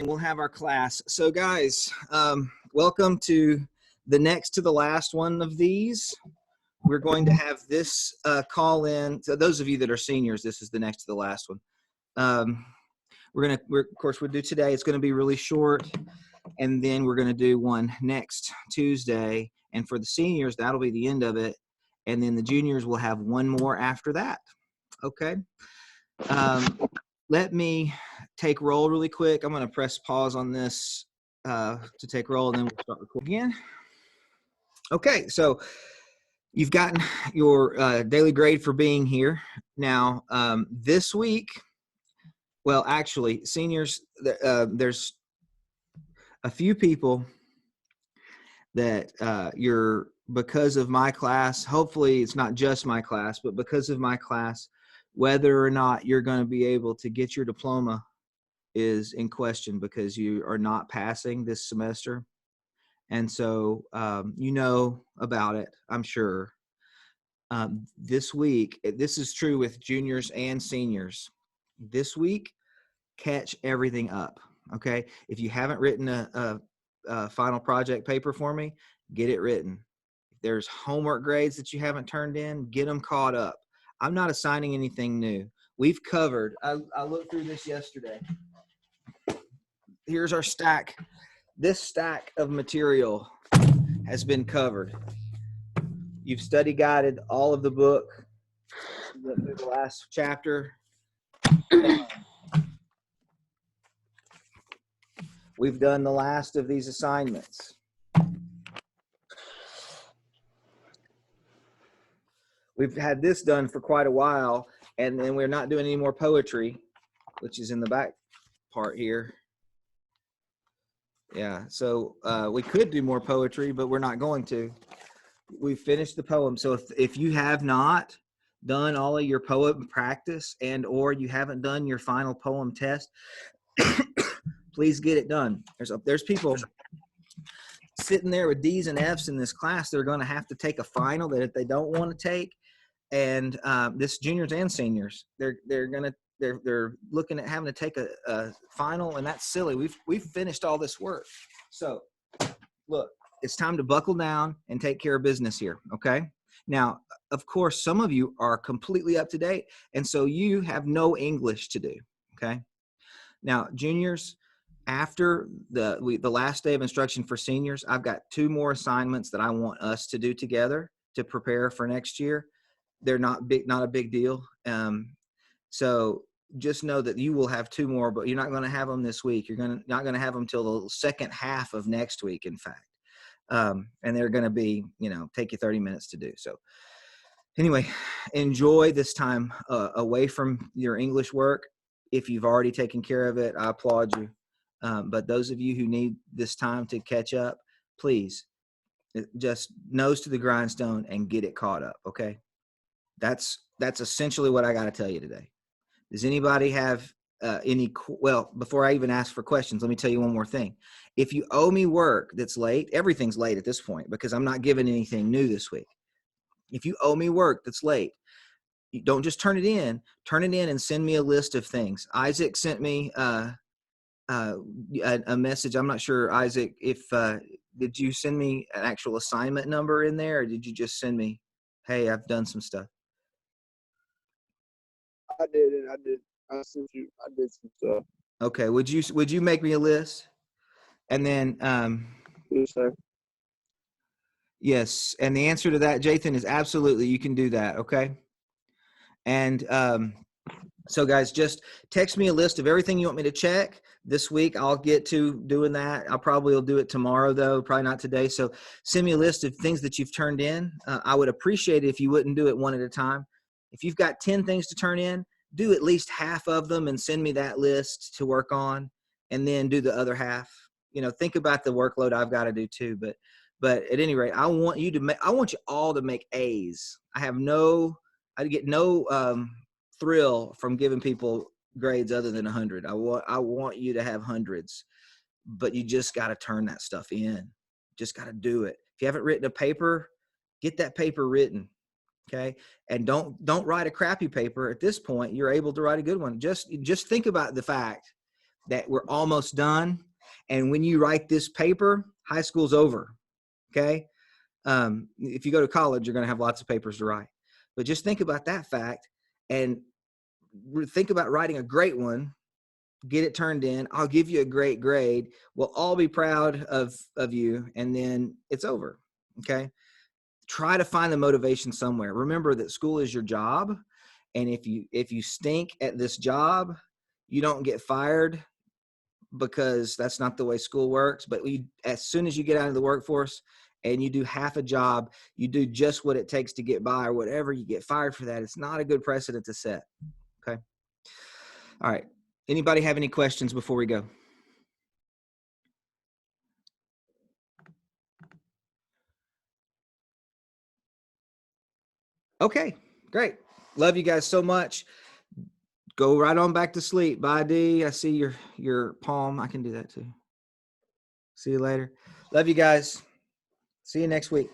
We'll have our class. So guys, welcome to the next to the last one of these. We're going to have this call in. So those of you that are seniors, this is the next to the last one. Of course, we'll do today. It's going to be really short. And then we're going to do one next Tuesday. And for the seniors, that'll be the end of it. And then the juniors will have one more after that. Okay. Let me take roll really quick. I'm going to press pause on this to take roll, and then we'll start recording again. Okay, so you've gotten your daily grade for being here. Now, this week, well, actually, seniors, there's a few people that because of my class, hopefully it's not just my class, but because of my class, whether or not you're going to be able to get your diploma is in question because you are not passing this semester. And so you know about it, I'm sure. This week, this is true with juniors and seniors. This week, catch everything up, okay? If you haven't written a final project paper for me, get it written. If there's homework grades that you haven't turned in, get them caught up. I'm not assigning anything new. We've covered, I looked through this yesterday. Here's our stack. This stack of material has been covered. You've study guided all of the book, the last chapter. We've done the last of these assignments. We've had this done for quite a while, and then we're not doing any more poetry, which is in the back part here. Yeah, so we could do more poetry, but we're not going to. We finished the poem. So if you have not done all of your poem practice and or you haven't done your final poem test, please get it done. There's people sitting there with D's and F's in this class. They're going to have to take a final that if they don't want to take. And this juniors and seniors, they're looking at having to take a final, and that's silly. We've finished all this work. So look, it's time to buckle down and take care of business here. Okay. Now, of course, some of you are completely up to date, and so you have no English to do. Okay. Now, juniors, after the last day of instruction for seniors, I've got 2 more assignments that I want us to do together to prepare for next year. They're not a big deal. So just know that you will have 2 more, but you're not going to have them this week. You're not going to have them till the second half of next week, in fact. And they're going to be, take you 30 minutes to do. So anyway, enjoy this time away from your English work. If you've already taken care of it, I applaud you. But those of you who need this time to catch up, please just nose to the grindstone and get it caught up. Okay. That's essentially what I got to tell you today. Does anybody have well, before I even ask for questions, let me tell you one more thing. If you owe me work that's late, everything's late at this point because I'm not giving anything new this week. If you owe me work that's late, you don't just turn it in and send me a list of things. Isaac sent me a message. I'm not sure, Isaac, if did you send me an actual assignment number in there, or did you just send me, hey, I've done some stuff? I did it. I did. I sent you. I did some stuff. Okay. Would you make me a list? And then Yes, sir. Yes. And the answer to that, Jathan, is absolutely you can do that. Okay. And so guys, just text me a list of everything you want me to check this week. I'll get to doing that. I'll do it tomorrow though, probably not today. So send me a list of things that you've turned in. I would appreciate it if you wouldn't do it one at a time. If you've got 10 things to turn in, do at least half of them and send me that list to work on, and then do the other half. Think about the workload I've got to do too. But at any rate, I want you all to make A's. I get no thrill from giving people grades other than 100. I want you to have hundreds, but you just got to turn that stuff in. Just got to do it. If you haven't written a paper, get that paper written. Okay. And don't write a crappy paper. At this point, you're able to write a good one. Just think about the fact that we're almost done. And when you write this paper, high school's over. Okay. If you go to college, you're going to have lots of papers to write, but just think about that fact and think about writing a great one, get it turned in. I'll give you a great grade. We'll all be proud of you. And then it's over. Okay. Try to find the motivation somewhere. Remember that school is your job. And if you stink at this job, you don't get fired, because that's not the way school works. But as soon as you get out of the workforce and you do half a job, you do just what it takes to get by or whatever, you get fired for that. It's not a good precedent to set. Okay. All right. Anybody have any questions before we go? Okay, great. Love you guys so much. Go right on back to sleep. Bye, D. I see your palm. I can do that too. See you later. Love you guys. See you next week.